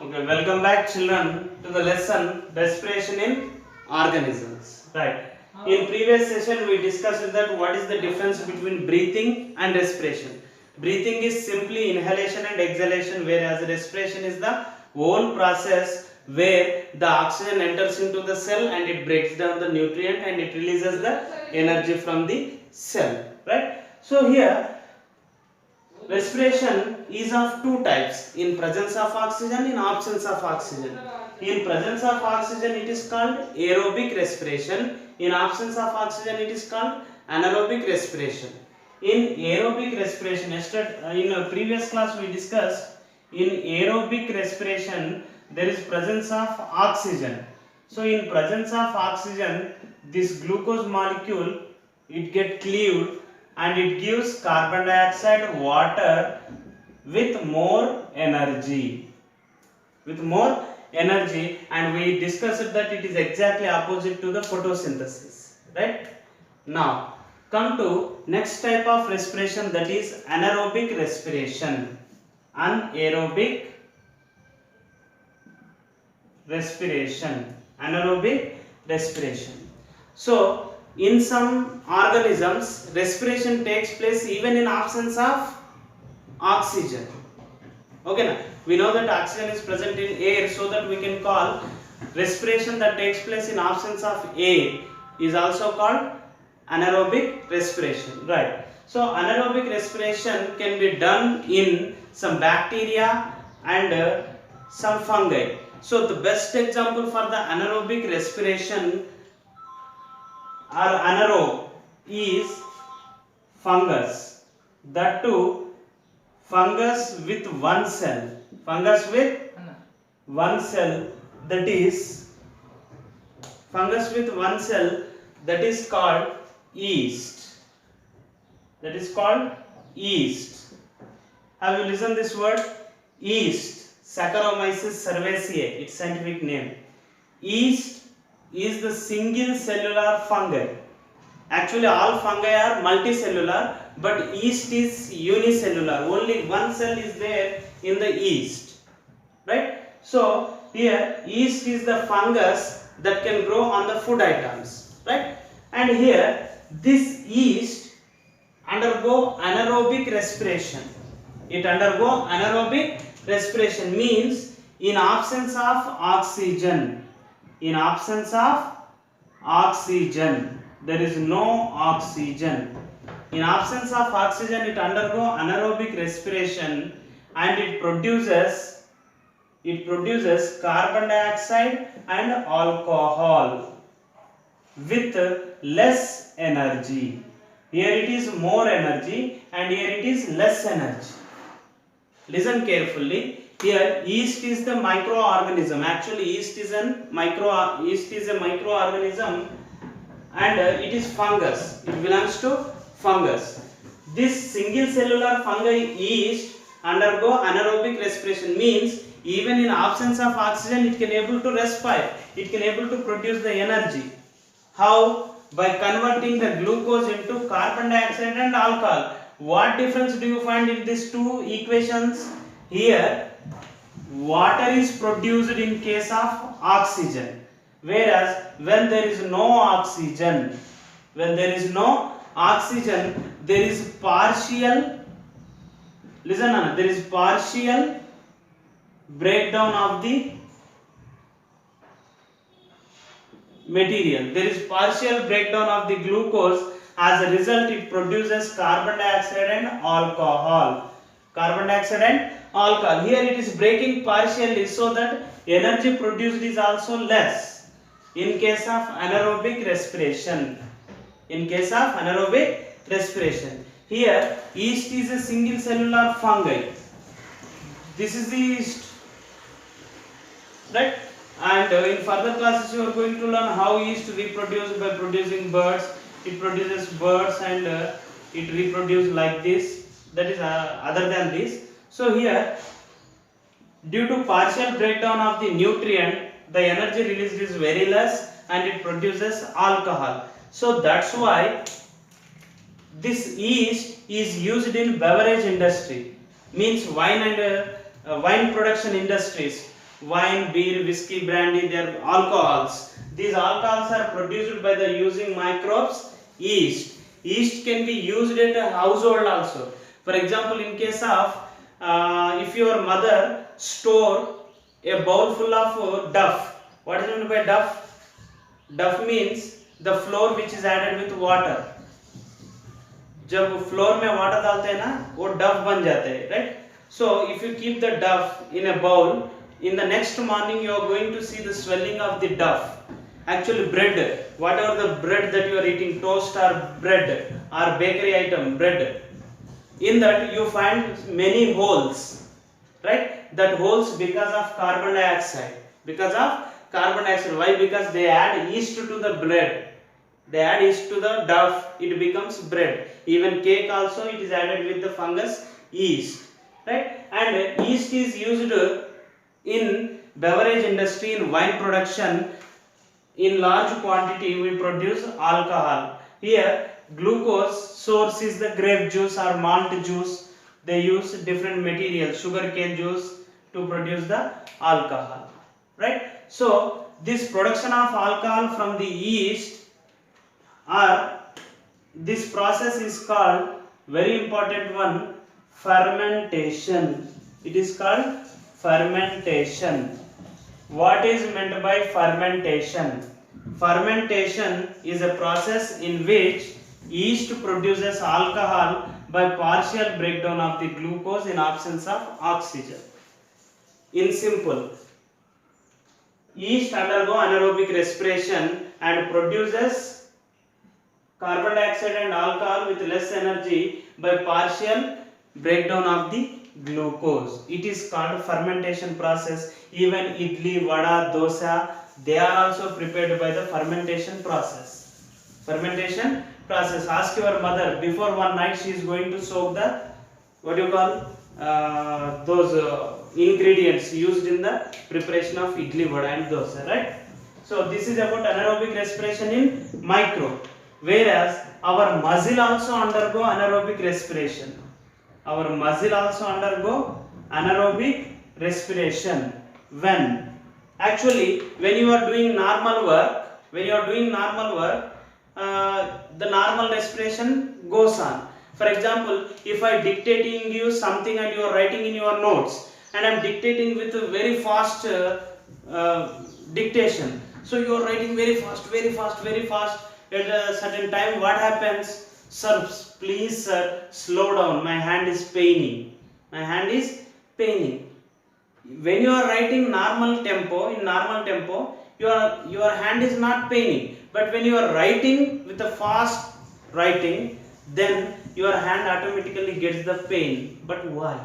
Okay, welcome back children to the lesson respiration in organisms. Right. In previous session we discussed that what is the difference between breathing and respiration. Breathing is simply inhalation and exhalation, whereas respiration is the whole process where the oxygen enters into the cell and it breaks down the nutrient and it releases the energy from the cell. Right. So here respiration is of two types, in presence of oxygen, in absence of oxygen. In presence of oxygen it is called aerobic respiration, in absence of oxygen it is called anaerobic respiration. In aerobic respiration, in a previous class we discussed, in aerobic respiration there is presence of oxygen. So in presence of oxygen, this glucose molecule it get cleaved and it gives carbon dioxide, water with more energy. And we discussed that it is exactly opposite to the photosynthesis. Right? Now come to next type of respiration, that is anaerobic respiration. Anaerobic respiration. So in some organisms respiration takes place even in absence of oxygen. Okay na? We know that oxygen is present in air, so that we can call respiration that takes place in absence of air is also called anaerobic respiration. Right. So anaerobic respiration can be done in some bacteria and some fungi. So the best example for the anaerobic respiration or anaerobe is fungus. That too, fungus with one cell. That is called yeast. Have you listened this word? Yeast. Saccharomyces cerevisiae, its scientific name. Yeast is the single cellular fungi. Actually all fungi are multicellular, but yeast is unicellular. Only one cell is there in the yeast. Right? So here yeast is the fungus that can grow on the food items. Right? And here this yeast undergo anaerobic respiration. It undergo anaerobic respiration, means in absence of oxygen. In absence of oxygen, there is no oxygen. In absence of oxygen, it undergo anaerobic respiration and it produces carbon dioxide and alcohol with less energy. Here it is more energy and here it is less energy. Listen carefully. Here yeast is the microorganism. Actually yeast is a microorganism and it is fungus. It belongs to fungus. This single cellular fungi yeast undergo anaerobic respiration, means even in absence of oxygen it can able to respire. It can able to produce the energy. How? By converting the glucose into carbon dioxide and alcohol. What difference do you find in these two equations? Here water is produced in case of oxygen, whereas when there is no oxygen, there is partial, listen Anna, there is partial breakdown of the material. There is partial breakdown of the glucose. As a result, it produces carbon dioxide and alcohol. Here it is breaking partially, so that energy produced is also less in case of anaerobic respiration. Here yeast is a single cellular fungi. This is the yeast. Right? And in further classes you are going to learn how yeast reproduces by producing birds. It produces birds and it reproduces like this. That is other than this. So here, due to partial breakdown of the nutrient, the energy released is very less and it produces alcohol. So that's why this yeast is used in beverage industry, means wine and wine production industries. wine, beer, whiskey, brandy, they are alcohols. These alcohols are produced by the using microbes, yeast. Yeast can be used at a household also. For example, in case of if your mother store a bowl full of duff. What is meant by duff? Duff means the flour which is added with water. जब floor में water डालते हैं ना वो डफ बन जाते हैं, right? So if you keep the duff in a bowl, in the next morning you are going to see the swelling of the duff. Actually bread, whatever the bread that you are eating, toast or bread or bakery item, bread, in that you find many holes, right? That holes because of carbon dioxide. Because of carbon dioxide. Why? Because they add yeast to the bread. They add yeast to the duff, it becomes bread. Even cake also it is added with the fungus yeast, right? And yeast is used in beverage industry, in wine production. In large quantity we produce alcohol. Here glucose source is the grape juice or malt juice. They use different materials, sugar cane juice, to produce the alcohol, right? So this production of alcohol from the yeast, or this process is called, very important one, fermentation. It is called fermentation. What is meant by fermentation? Fermentation is a process in which yeast produces alcohol by partial breakdown of the glucose in absence of oxygen. In simple, yeast undergo anaerobic respiration and produces carbon dioxide and alcohol with less energy by partial breakdown of the glucose. It is called fermentation process. Even idli, vada, dosa, they are also prepared by the fermentation process. Fermentation process. Ask your mother, before one night she is going to soak the, what do you call, those ingredients used in the preparation of idli, vada and dosa, right? So this is about anaerobic respiration in micro. Whereas our muscle also undergo anaerobic respiration. Our muscle also undergo anaerobic respiration. When? Actually, when you are doing normal work, the normal respiration goes on. For example, if I dictating you something and you are writing in your notes, and I am dictating with a very fast dictation. So you are writing very fast, very fast, very fast. At a certain time, what happens? Sir, please sir, slow down. My hand is paining. My hand is paining. When you are writing normal tempo, in normal tempo, your hand is not paining. But when you are writing with a fast writing, then your hand automatically gets the pain. But why?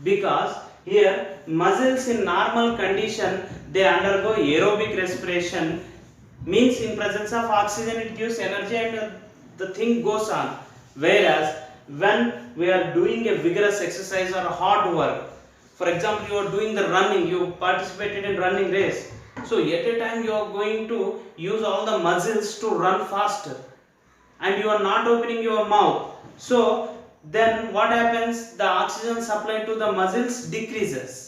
Because here muscles in normal condition, they undergo aerobic respiration. Means in presence of oxygen it gives energy and the thing goes on. Whereas when we are doing a vigorous exercise or a hard work, for example you are doing the running, you participated in running race, so at a time you are going to use all the muscles to run faster and you are not opening your mouth. So then what happens? The oxygen supply to the muscles decreases.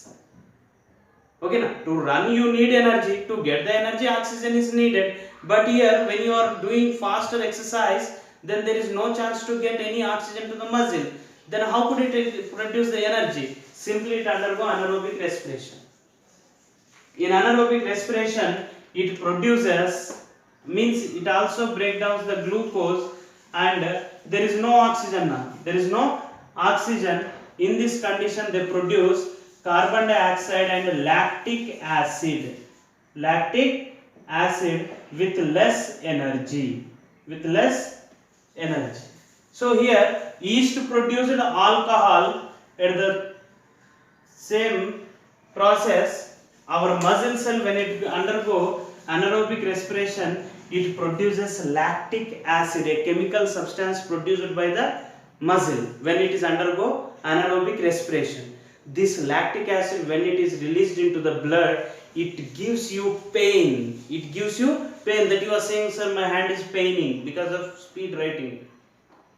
Okay, now to run you need energy. To get the energy, oxygen is needed. But here, when you are doing faster exercise, then there is no chance to get any oxygen to the muscle. Then how could it produce the energy? Simply it undergo anaerobic respiration. In anaerobic respiration, it produces, means it also breaks down the glucose, and there is no oxygen now. There is no oxygen. In this condition, they produce carbon dioxide and lactic acid. Lactic acid with less energy. With less energy. So here yeast produced alcohol at the same process. Our muscle cell, when it undergo anaerobic respiration, it produces lactic acid, a chemical substance produced by the muscle when it is undergo anaerobic respiration. This lactic acid, when it is released into the blood, it gives you pain. It gives you pain, that you are saying, sir, my hand is paining because of speed writing.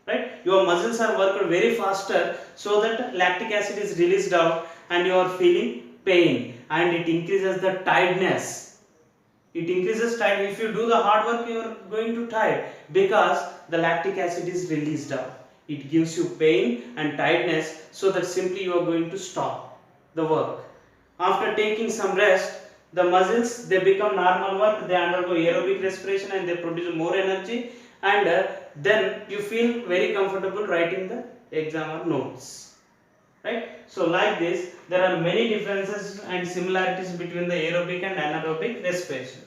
Right? Your muscles are working very faster, so that lactic acid is released out and you are feeling pain and it increases the tiredness. It increases tired. If you do the hard work, you are going to tired because the lactic acid is released out. It gives you pain and tiredness, so that simply you are going to stop the work. After taking some rest, the muscles, they become normal work, they undergo aerobic respiration and they produce more energy, and then you feel very comfortable writing the exam or notes. Right? So like this, there are many differences and similarities between the aerobic and anaerobic respiration.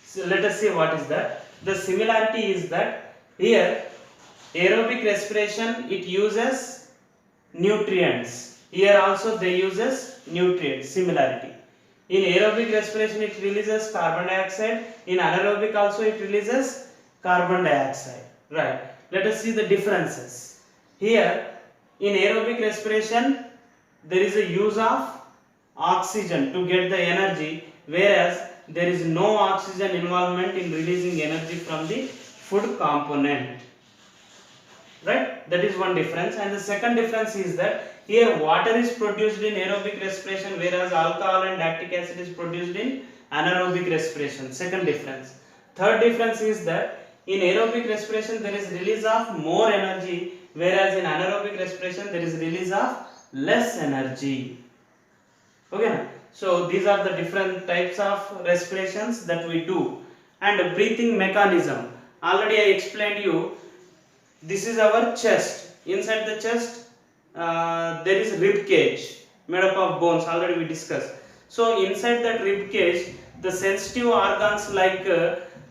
So let us see what is that. The similarity is that here aerobic respiration, it uses nutrients. Here also they uses nutrients. Similarity. In aerobic respiration it releases carbon dioxide. In anaerobic also it releases carbon dioxide. Right. Let us see the differences. Here in aerobic respiration there is a use of oxygen to get the energy, whereas there is no oxygen involvement in releasing energy from the food component. Right? That is one difference. And the second difference is that here water is produced in aerobic respiration, whereas alcohol and lactic acid is produced in anaerobic respiration. Second difference. Third difference is that in aerobic respiration there is release of more energy, whereas in anaerobic respiration there is release of less energy. Okay, so these are the different types of respirations that we do. And breathing mechanism, already I explained you. This is our chest. Inside the chest there is rib cage made up of bones, already we discussed. So inside that rib cage the sensitive organs like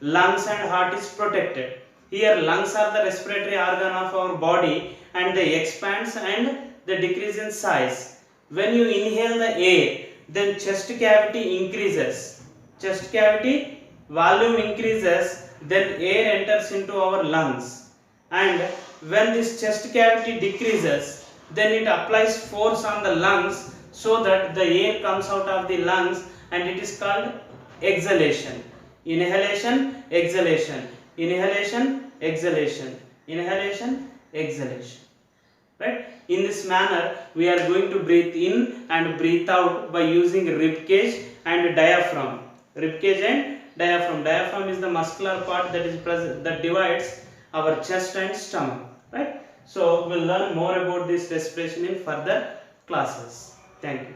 lungs and heart is protected. Here lungs are the respiratory organ of our body and they expands and they decrease in size. When you inhale the air, then chest cavity increases. Chest cavity volume increases, then air enters into our lungs. And when this chest cavity decreases, then it applies force on the lungs so that the air comes out of the lungs, and it is called exhalation. Inhalation, exhalation. Inhalation, exhalation. Inhalation, exhalation. Right? In this manner, we are going to breathe in and breathe out by using rib cage and diaphragm. Rib cage and diaphragm. Diaphragm is the muscular part that is present, that divides our chest and stomach. Right? So we'll learn more about this respiration in further classes. Thank you.